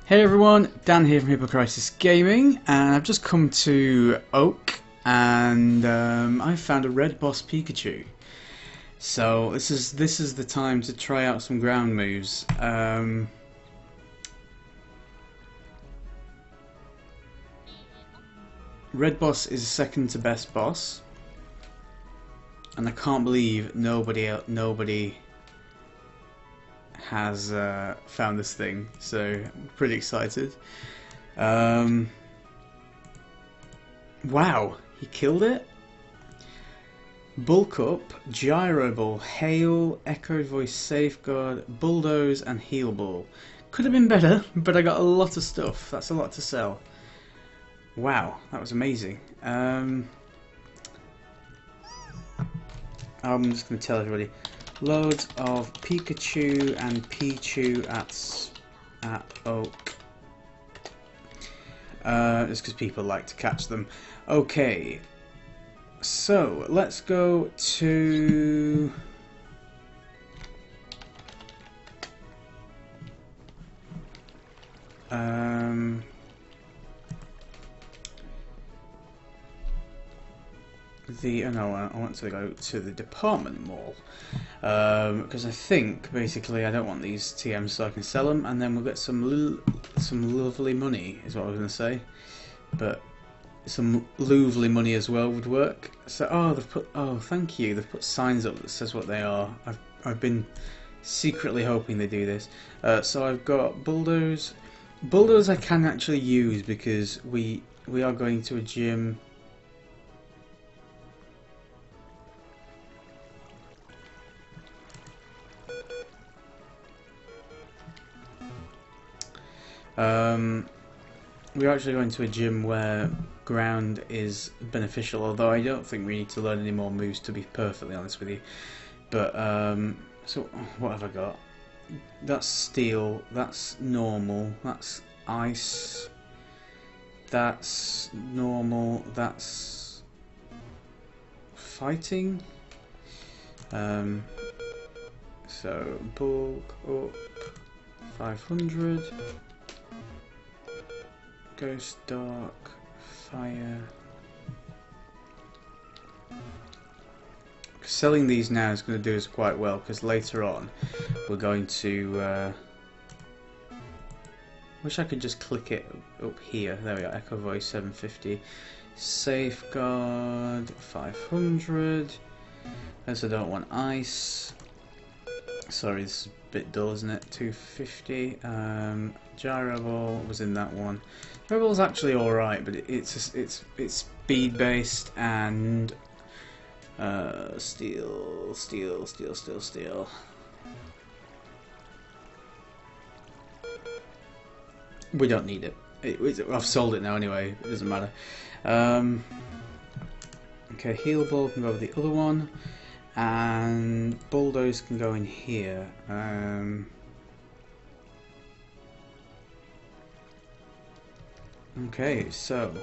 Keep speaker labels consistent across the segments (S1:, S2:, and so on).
S1: Hey everyone, Dan here from HippoCrisis Gaming, and I've just come to Oak, and I found a red boss Pikachu. So this is the time to try out some ground moves. Red boss is second to best boss, and I can't believe nobody has found this thing, so I'm pretty excited. Wow, he killed it. Bulk Up, Gyro Ball, Hail, Echo Voice, Safeguard, Bulldoze, and Heal Ball. Could have been better, but I got a lot of stuff. That's a lot to sell. Wow, that was amazing. I'm just going to tell everybody. Loads of Pikachu and Pichu at Oak. Just because people like to catch them. Okay, so let's go to I want to go to the department mall because I think basically I don't want these TMs so I can sell them, and then we'll get some lovely money is what I was going to say, but some lovely money as well would work. So thank you, they've put signs up that says what they are. I've been secretly hoping they do this. So I've got Bulldoze. Bulldoze I can actually use because we are going to a gym. We're actually going to a gym where ground is beneficial, although I don't think we need to learn any more moves, to be perfectly honest with you. But so what have I got? That's steel, that's normal, that's ice, that's normal, that's fighting. So bulk up 500. Ghost, Dark, Fire. Selling these now is going to do us quite well, because later on we're going to wish I could just click it up here. There we go. Echo Voice 750, Safeguard 500. As I don't want ice. Sorry, this is a bit dull, isn't it? 250. Gyro Ball was in that one. Gyro Ball's actually alright, but it's speed based and steel. We don't need it. I've sold it now anyway. It doesn't matter. Okay, Heal Ball can go with the other one, and Bulldoze can go in here. Okay, so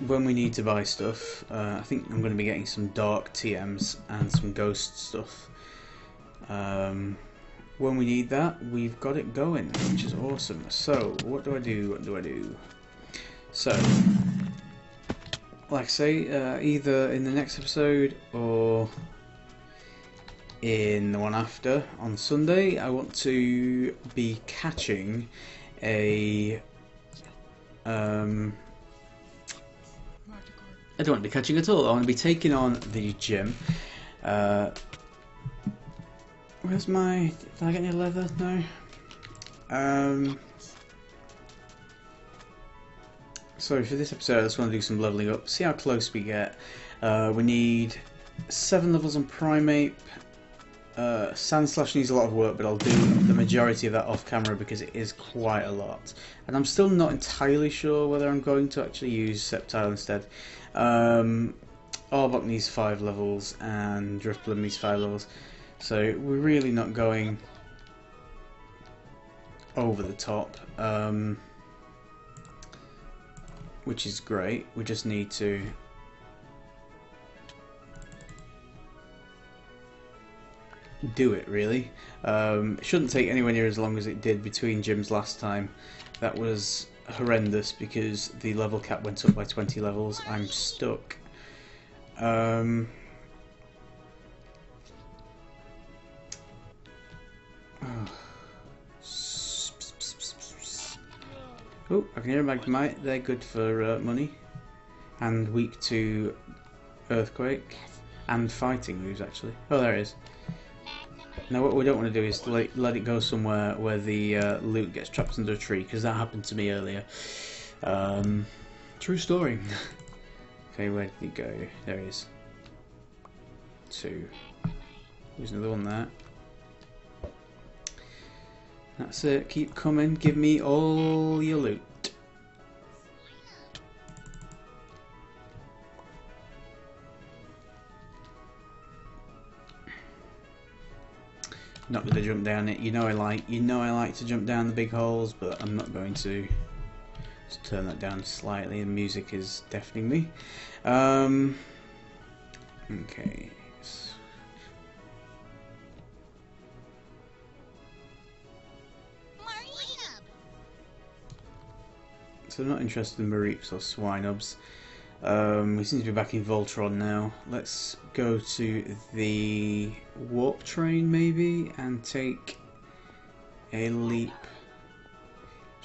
S1: when we need to buy stuff, I think I'm going to be getting some dark TMs and some ghost stuff. When we need that, we've got it going, which is awesome. So, what do I do? So, like I say, either in the next episode or in the one after on Sunday, I want to be catching a I don't want to be catching at all. I want to be taking on the gym. Where's my... Did I get any leather? No. So for this episode I just want to do some leveling up, see how close we get. We need 7 levels on Primeape. Sandslash needs a lot of work, but I'll do the majority of that off camera because it is quite a lot. And I'm still not entirely sure whether I'm going to actually use Sceptile instead. Arbok needs 5 levels and Drifblim needs 5 levels. So we're really not going over the top, which is great. We just need to do it really. It shouldn't take anywhere near as long as it did between gyms last time. That was horrendous because the level cap went up by 20 levels. I'm stuck. Oh, I can hear a Magnemite. They're good for money and weak to earthquake and fighting moves actually. Oh, there it is. Now what we don't want to do is let it go somewhere where the loot gets trapped under a tree, because that happened to me earlier. True story. Okay, where did he go? There he is. 2. There's another one there. That's it. Keep coming. Give me all your loot. Not gonna jump down it. You know I like to jump down the big holes, but I'm not going to. Just turn that down slightly. The music is deafening me. Okay. So I'm not interested in Mareeps or Swinubs. We seem to be back in Voltron now. Let's go to the warp train maybe and take a leap.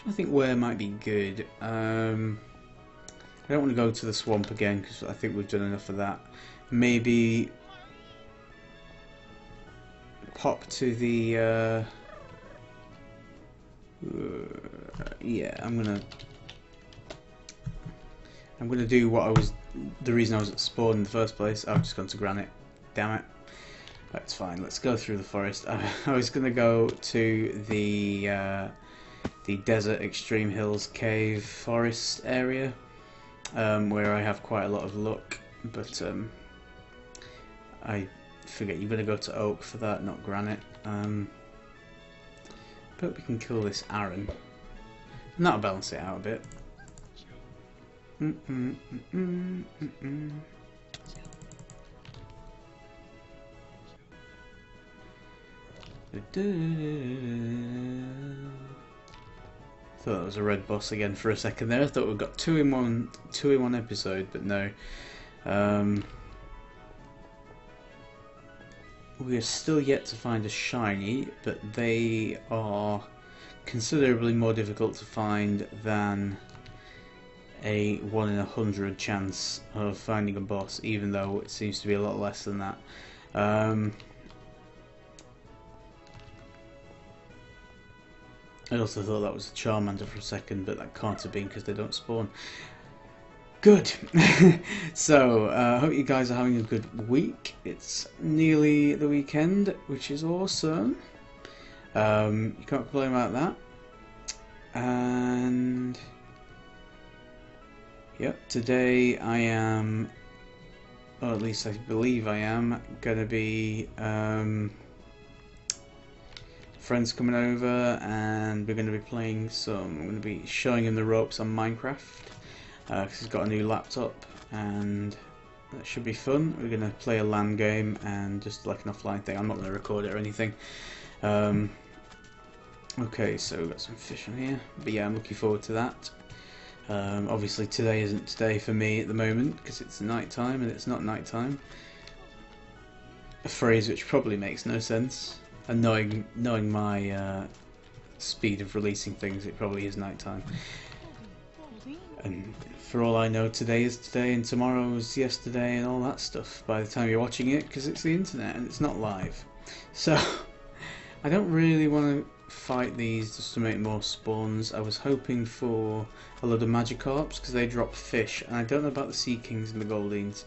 S1: I think where might be good. I don't want to go to the swamp again because I think we've done enough of that. Maybe pop to the yeah, I'm gonna do what the reason I was at spawn in the first place. I've just gone to granite. Damn it. That's fine. Let's go through the forest. I was gonna go to the Desert Extreme Hills Cave Forest area, where I have quite a lot of luck, but I forget you better go to Oak for that, not Granite. But we can kill this Aaron, and that'll balance it out a bit. Thought that was a red boss again for a second there. I thought we got two in one episode, but no. We are still yet to find a shiny, but they are considerably more difficult to find than a 1 in 100 chance of finding a boss, even though it seems to be a lot less than that. I also thought that was a Charmander for a second, but that can't have been because they don't spawn. Good! So, I hope you guys are having a good week. It's nearly the weekend, which is awesome. You can't complain about that. And yep, today I am, or at least I believe I am, going to be friends coming over, and we're going to be playing some. I'm going to be showing him the ropes on Minecraft because he's got a new laptop, and that should be fun. We're going to play a LAN game and just like an offline thing. I'm not going to record it or anything. Okay, so we've got some fish on here, but yeah, I'm looking forward to that. Obviously today isn't today for me at the moment because it's night time, and it's not night time. A phrase which probably makes no sense, and knowing my speed of releasing things, it probably is night time. And for all I know, today is today and tomorrow is yesterday and all that stuff by the time you're watching it, because it's the internet and it's not live. So I don't really want to fight these just to make more spawns. I was hoping for a lot of Magikarps because they drop fish, and I don't know about the Sea Kings and the Goldines,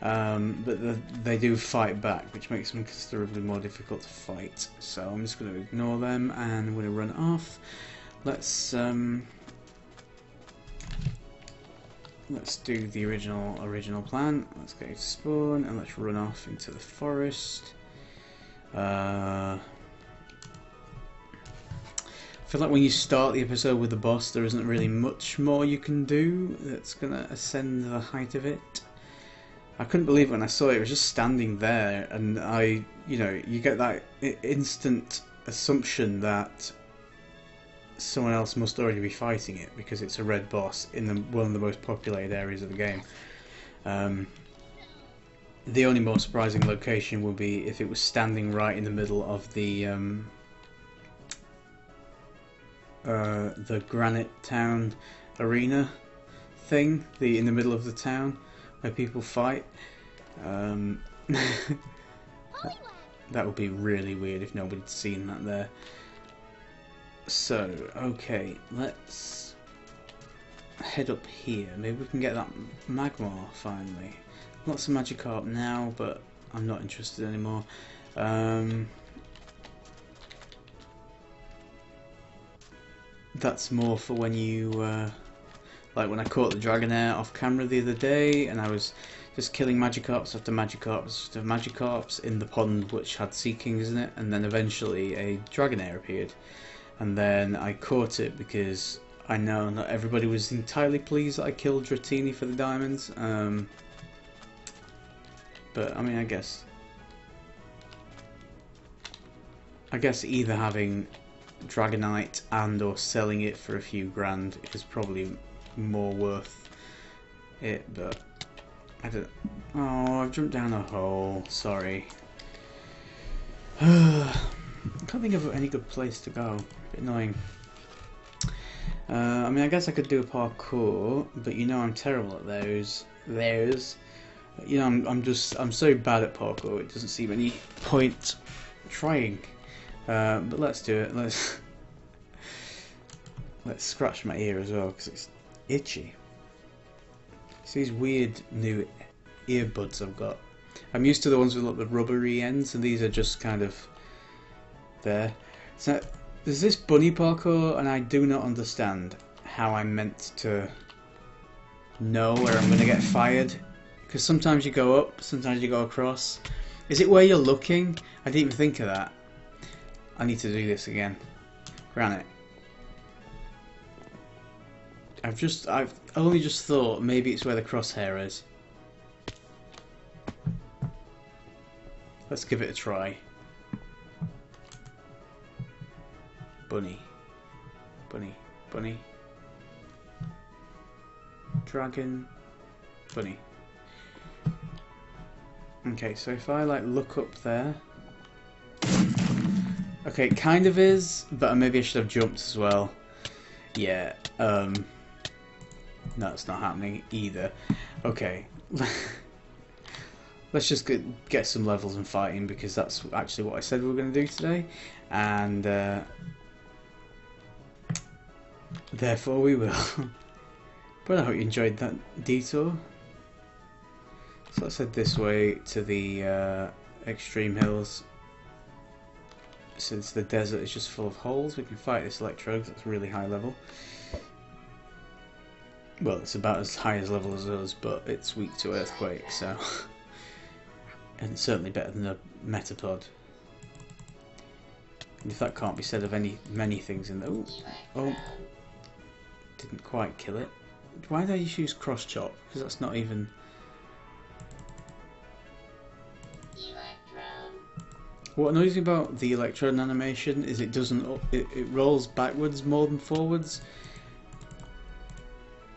S1: but they do fight back, which makes them considerably more difficult to fight. So I'm just going to ignore them and I'm going to run off. Let's do the original plan. Let's go to spawn and let's run off into the forest. I feel like when you start the episode with the boss, there isn't really much more you can do that's gonna ascend the height of it. I couldn't believe it when I saw it. It was just standing there, and you get that instant assumption that someone else must already be fighting it because it's a red boss in one of the most populated areas of the game. The only more surprising location would be if it was standing right in the middle of the Granite Town arena thing, in the middle of the town where people fight. That would be really weird if nobody'd seen that there. So, okay, let's head up here. Maybe we can get that Magmar finally. Lots of Magikarp now, but I'm not interested anymore. That's more for when you, like when I caught the Dragonair off camera the other day, and I was just killing Magikarps after Magikarps after Magikarps in the pond which had Sea Kings in it, and then eventually a Dragonair appeared. And then I caught it because I know not everybody was entirely pleased that I killed Dratini for the diamonds. But I mean, I guess either having Dragonite and or selling it for a few grand is probably more worth it. But I don't. Oh, I've jumped down a hole. Sorry. I can't think of any good place to go. A bit annoying. I mean, I guess I could do a parkour, but you know I'm terrible at those. You know, I'm so bad at parkour. It doesn't seem any point trying. But let's do it. Let's scratch my ear as well because it's itchy. It's these weird new earbuds I've got. I'm used to the ones with like the rubbery ends, and these are just kind of there. So there's this bunny parkour, and I do not understand how I'm meant to know where I'm going to get fired. Because sometimes you go up, sometimes you go across. Is it where you're looking? I didn't even think of that. I need to do this again. Granite. I've only just thought maybe it's where the crosshair is. Let's give it a try. Bunny. Bunny. Bunny. Dragon. Bunny. Okay, so if I like look up there. Okay, it kind of is, but maybe I should have jumped as well. Yeah, no, it's not happening either. Okay. Let's just get some levels and fighting, because that's actually what I said we were going to do today. And therefore we will. But I hope you enjoyed that detour. So let's head this way to the extreme hills. Since the desert is just full of holes, we can fight this Electrode. That's really high level. Well, it's about as high as level as us, but it's weak to Earthquake, so... and it's certainly better than a Metapod. And if that can't be said of many things in there... Ooh. Oh! Didn't quite kill it. Why did I use Cross Chop? Because that's not even... What annoys me about the Electrode animation is it doesn't... it rolls backwards more than forwards.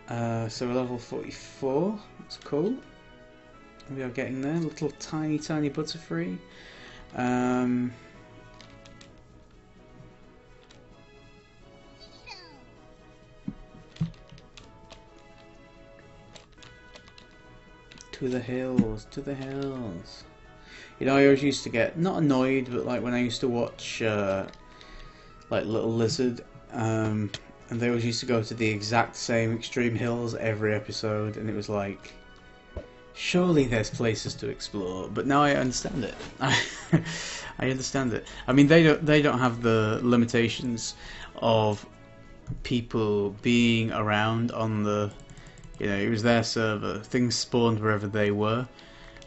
S1: So we're level 44. That's cool. We are getting there. Little tiny Butterfree. To the hills, to the hills. You know, I always used to get, not annoyed, but like when I used to watch like Little Lizard, and they always used to go to the exact same extreme hills every episode, and it was like, surely there's places to explore. But now I understand it. I understand it. I mean, they don't have the limitations of people being around on the, you know, it was their server. Things spawned wherever they were,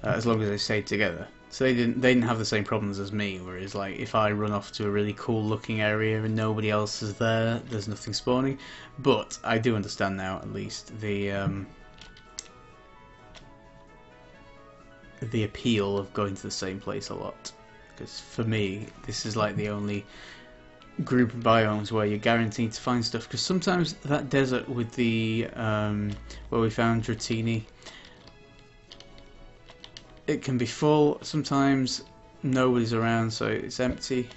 S1: as long as they stayed together. So they didn't have the same problems as me, whereas like if I run off to a really cool looking area and nobody else is there, there's nothing spawning. But I do understand now, at least, the the appeal of going to the same place a lot. Because for me, this is like the only group of biomes where you're guaranteed to find stuff. Because sometimes that desert with the where we found Dratini, it can be full. Sometimes nobody's around, so it's empty.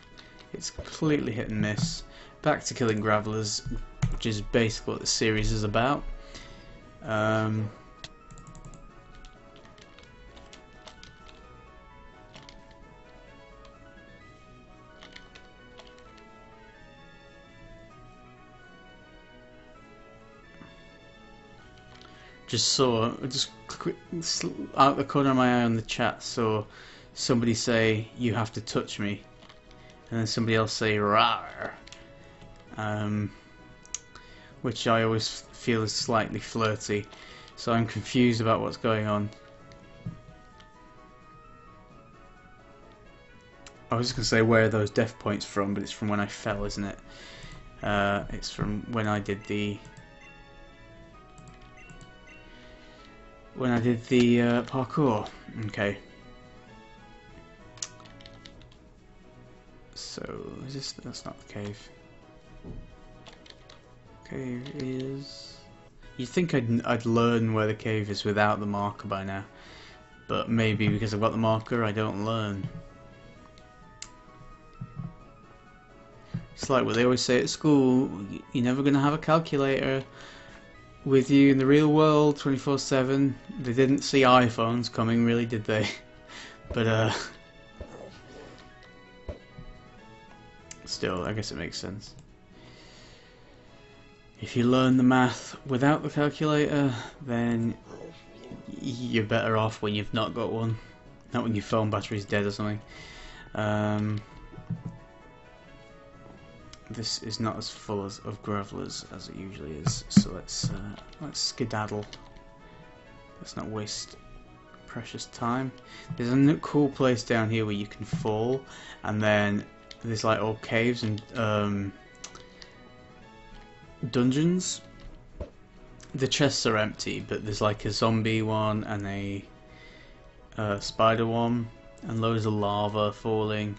S1: It's completely hit and miss. Back to killing Gravelers, which is basically what the series is about. Just out the corner of my eye on the chat, saw somebody say, "You have to touch me," and then somebody else say, "Rawr," which I always feel is slightly flirty, so I'm confused about what's going on. I was just going to say, where are those death points from, but it's from when I fell, isn't it? It's from when I did the parkour. Okay. So is this? That's not the cave. Cave is. You'd think I'd learn where the cave is without the marker by now, but maybe because I've got the marker, I don't learn. It's like what they always say at school: you're never going to have a calculator with you in the real world 24/7. They didn't see iPhones coming, really, did they? But still, I guess it makes sense. If you learn the math without the calculator, then you're better off when you've not got one. Not when your phone battery's dead or something. This is not as full of Gravelers as it usually is, so let's skedaddle. Let's not waste precious time. There's a cool place down here where you can fall, and then there's like old caves and dungeons. The chests are empty, but there's like a zombie one and a spider one, and loads of lava falling.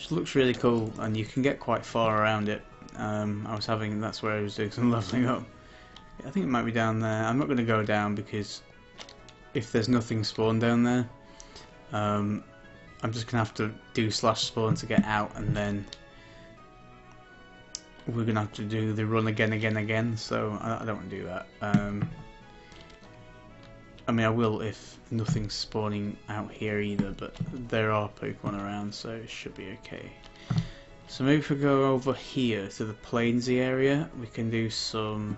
S1: It looks really cool, and you can get quite far around it. That's where I was doing some leveling up. I think it might be down there. I'm not going to go down because if there's nothing spawned down there, I'm just going to have to do /spawn to get out, and then we're going to have to do the run again, so I don't want to do that. I mean, I will if nothing's spawning out here either, but there are Pokemon around, so it should be okay. So maybe if we go over here to the Plainsy area, we can do some...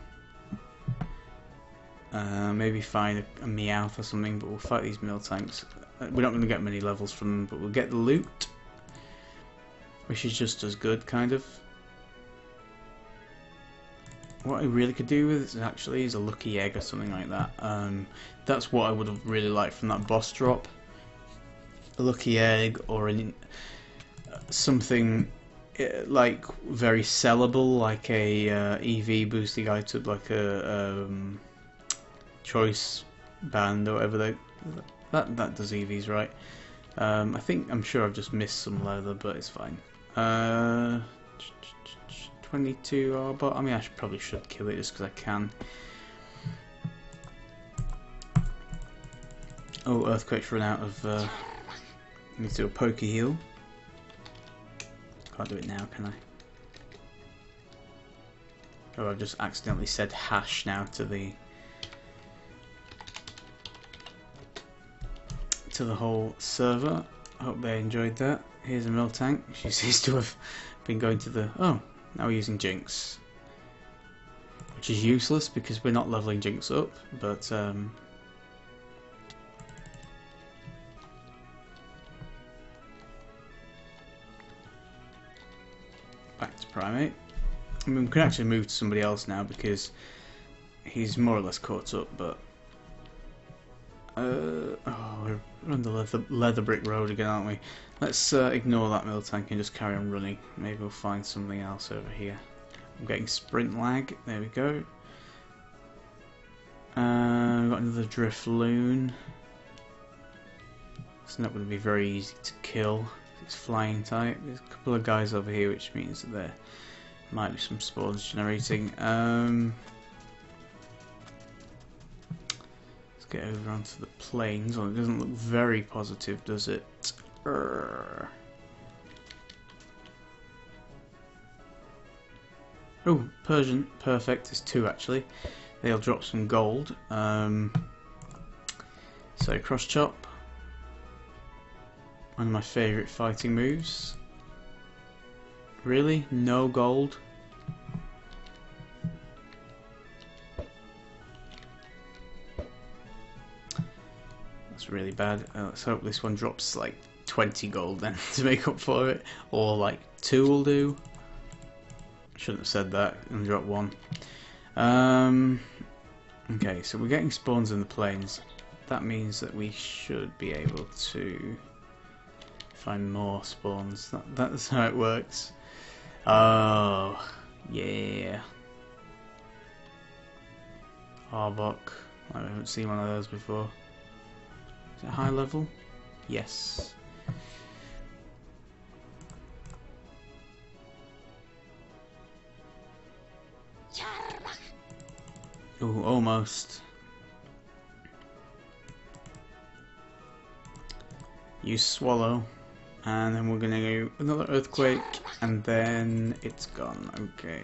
S1: maybe find a Meowth or something, but we'll fight these Miltanks. We're not going to get many levels from them, but we'll get the loot, which is just as good, kind of. What I really could do with it actually is a lucky egg or something like that. That's what I would have really liked from that boss drop. A lucky egg or something like very sellable, like a EV boosting item, like a choice band or whatever that does EVs, right? I'm sure I've just missed some leather, but it's fine. 22 Arbot. I mean, probably should kill it just because I can. Oh, Earthquake's run out of. Need to do a Poke Heal. Can't do it now, can I? Oh, I've just accidentally said hash now to the whole server. I hope they enjoyed that. Here's a Miltank. She seems to have been going to the. Oh. Now we're using Jinx, which is useless because we're not leveling Jinx up, but back to Primate. I mean, we can actually move to somebody else now because he's more or less caught up, but we're on the leather brick road again, aren't we? Let's ignore that Miltank and just carry on running. Maybe we'll find something else over here. I'm getting sprint lag. There we go. We've got another Drifloon. It's not going to be very easy to kill. It's flying type. There's a couple of guys over here, which means that there might be some spawns generating. Let's get over onto the plains. Well, it doesn't look very positive, does it? Oh, Persian. Perfect. There's two actually. They'll drop some gold. So cross chop. One of my favourite fighting moves. Really? No gold? That's really bad. Let's hope this one drops like 20 gold then to make up for it. Or like 2 will do. Shouldn't have said that and drop 1. Okay, so we're getting spawns in the plains. That means that we should be able to find more spawns. That's how it works. Oh, yeah. Arbok. I haven't seen one of those before. Is it high level? Yes. Ooh, almost. Use swallow, and then we're gonna go another earthquake, and then it's gone. Okay.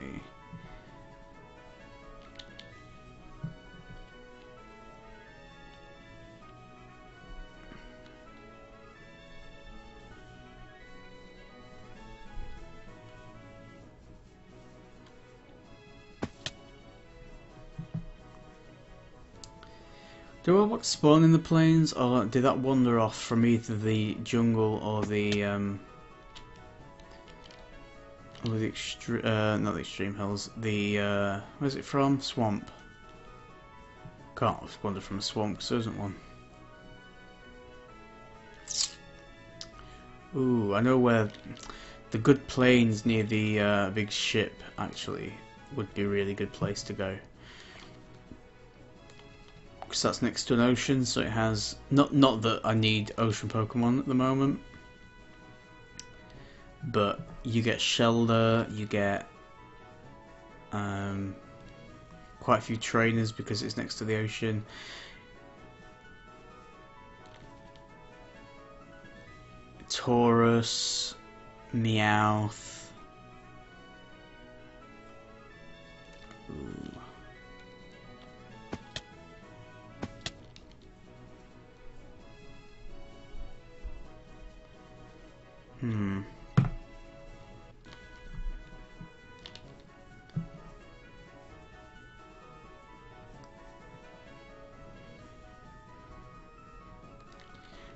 S1: Do Roblox spawn in the plains, or did that wander off from either the jungle or the not the extreme hills? The where's it from? Swamp. Can't have wandered from a swamp because there isn't one. Ooh, I know where the good plains near the big ship actually would be a really good place to go. Because that's next to an ocean, so it has not that I need ocean Pokemon at the moment, but you get Shelder, you get quite a few trainers because it's next to the ocean. Taurus, Meowth. Ooh.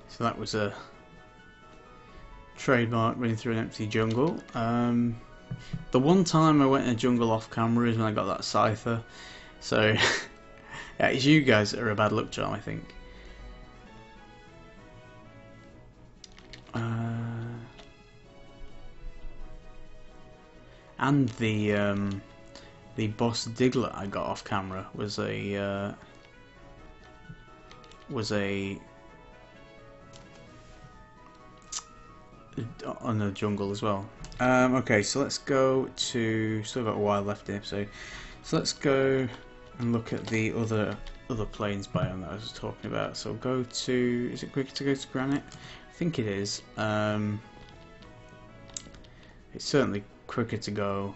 S1: So that was a trademark running through an empty jungle. The one time I went in a jungle off camera is when I got that Scyther. So yeah, it's you guys that are a bad luck charm, I think. And the boss Diglett I got off camera was a on the jungle as well. Okay, so let's go to. Still got a while left in the episode, so let's go and look at the other plains biome that I was talking about. So go to. Is it quicker to go to Granite? I think it is. It's certainly quicker to go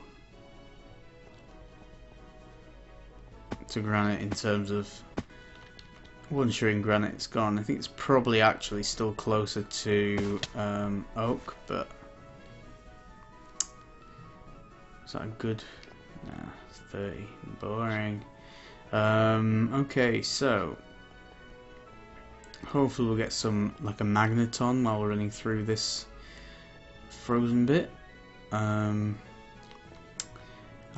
S1: to Granite in terms of once you're in Granite it's gone. I think it's probably actually still closer to Oak, but is that a good? Nah, it's 30. Boring. Okay, so hopefully we'll get some like a Magneton while we're running through this frozen bit. I'll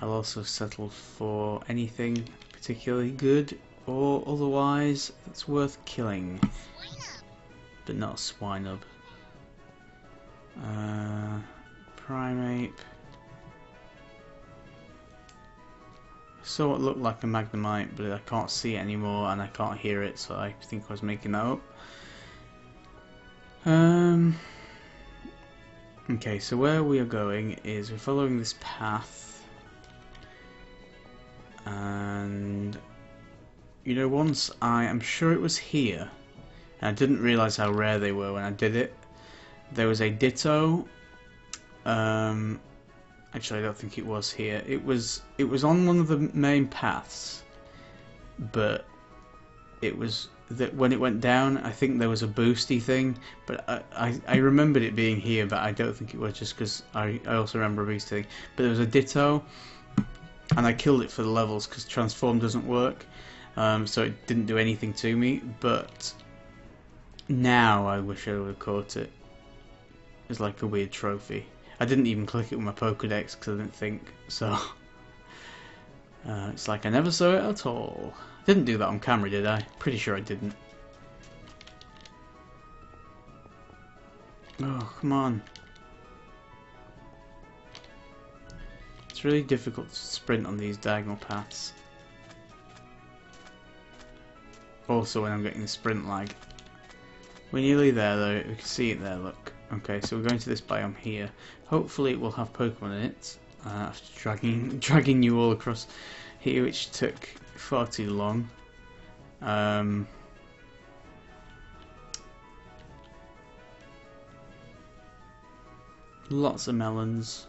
S1: also settle for anything particularly good or otherwise that's worth killing, but not a Swinub. Primeape. So it looked like a Magnemite, but I can't see it anymore and I can't hear it, so I think I was making that up. Okay, so where we are going is we're following this path, and you know, once I am sure it was here, and I didn't realise how rare they were when I did it. There was a Ditto. Actually, I don't think it was here. It was on one of the main paths, but it was that when it went down, I think there was a boosty thing. But I remembered it being here, but I don't think it was, just because I also remember a boosty thing. But there was a Ditto, and I killed it for the levels because transform doesn't work, so it didn't do anything to me. But now I wish I would have caught it. It's like a weird trophy. I didn't even click it with my Pokédex because I didn't think so. It's like I never saw it at all. Didn't do that on camera, did I? Pretty sure I didn't. Oh, come on. It's really difficult to sprint on these diagonal paths. Also when I'm getting the sprint lag. We're nearly there though, we can see it there, look. Okay, so we're going to this biome here. Hopefully it will have Pokemon in it. After dragging you all across here, which took far too long. Lots of melons.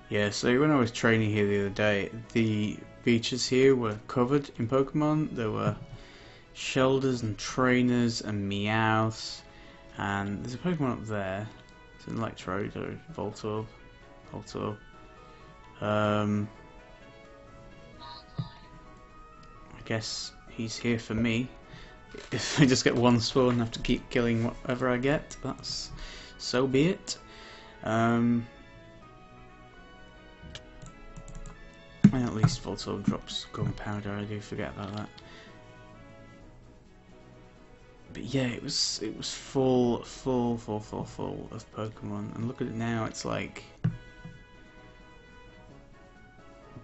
S1: Yeah, so when I was training here the other day, the beaches here were covered in Pokemon. There were Shelders and Trainers and Meowths, and there's a Pokemon up there. It's an Electrode or Voltorb. I guess he's here for me. If I just get one spawn and have to keep killing whatever I get, that's so be it. And at least Voltorb drops gunpowder, I do forget about that. But yeah, it was full of Pokemon, and look at it now, it's like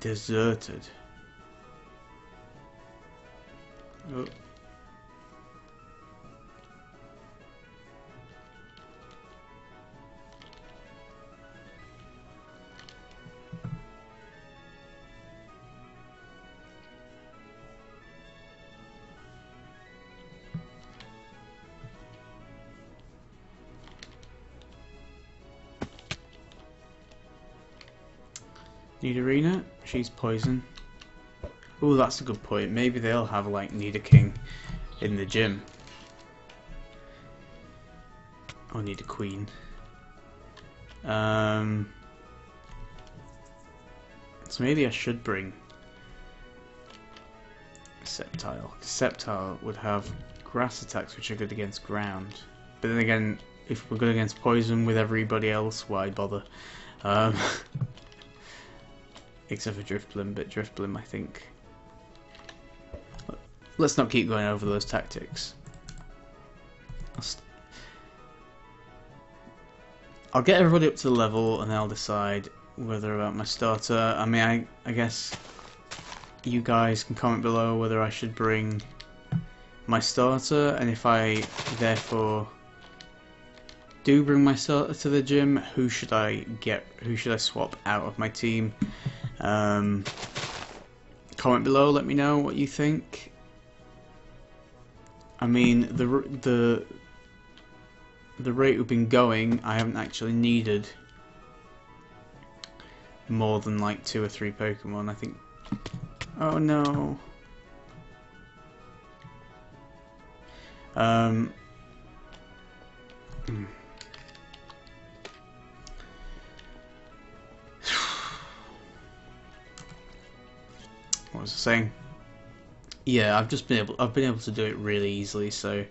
S1: deserted. Oh. Nidorina, she's poison. Oh, that's a good point. Maybe they'll have like Nidoking in the gym. Or Nidoqueen. So maybe I should bring Sceptile. Sceptile would have grass attacks which are good against ground. But then again, if we're good against poison with everybody else, why bother? Except for Drifblim, but Drifblim, I think. Let's not keep going over those tactics. I'll get everybody up to the level and then I'll decide whether about my starter. I mean, I guess you guys can comment below whether I should bring my starter, and if I therefore do bring my starter to the gym, who should I get? Who should I swap out of my team? Comment below, let me know what you think. I mean, the rate we've been going, I haven't actually needed more than like 2 or 3 Pokemon, I think. Oh no. What was I saying? Yeah, I've been able to do it really easily, so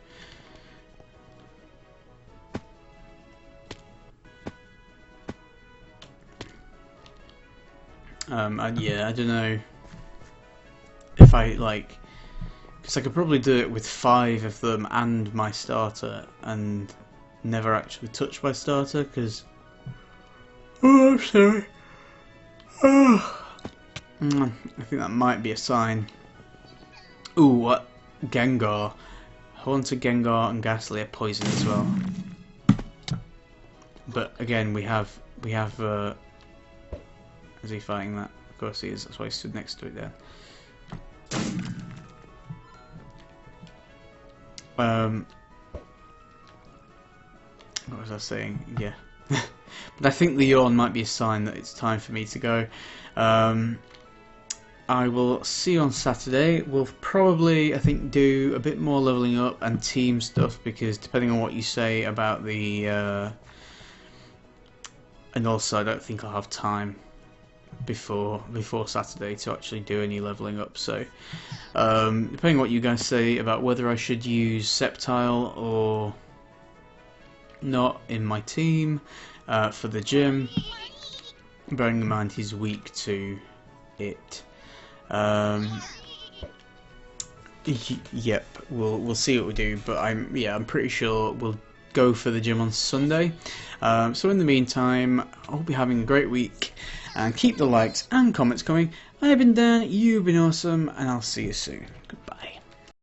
S1: yeah, I don't know if I like, because I could probably do it with 5 of them and my starter and never actually touch my starter, because Oh, I'm sorry. Oh. I think that might be a sign. Ooh, what? Gengar. Haunted Gengar and Ghastly are poison as well. But again, we have. Is he fighting that? Of course he is. That's why he stood next to it there. What was I saying? Yeah. But I think the yawn might be a sign that it's time for me to go. I will see you on Saturday. We'll probably, I think, do a bit more leveling up and team stuff, because depending on what you say about the... and also I don't think I'll have time before Saturday to actually do any leveling up, so depending on what you guys say about whether I should use Sceptile or not in my team for the gym, bearing in mind he's weak to it. Yep, we'll see what we do, but I'm pretty sure we'll go for the gym on Sunday. So in the meantime, I hope you're having a great week, and keep the likes and comments coming. I've been Dan, you've been awesome, and I'll see you soon. Goodbye.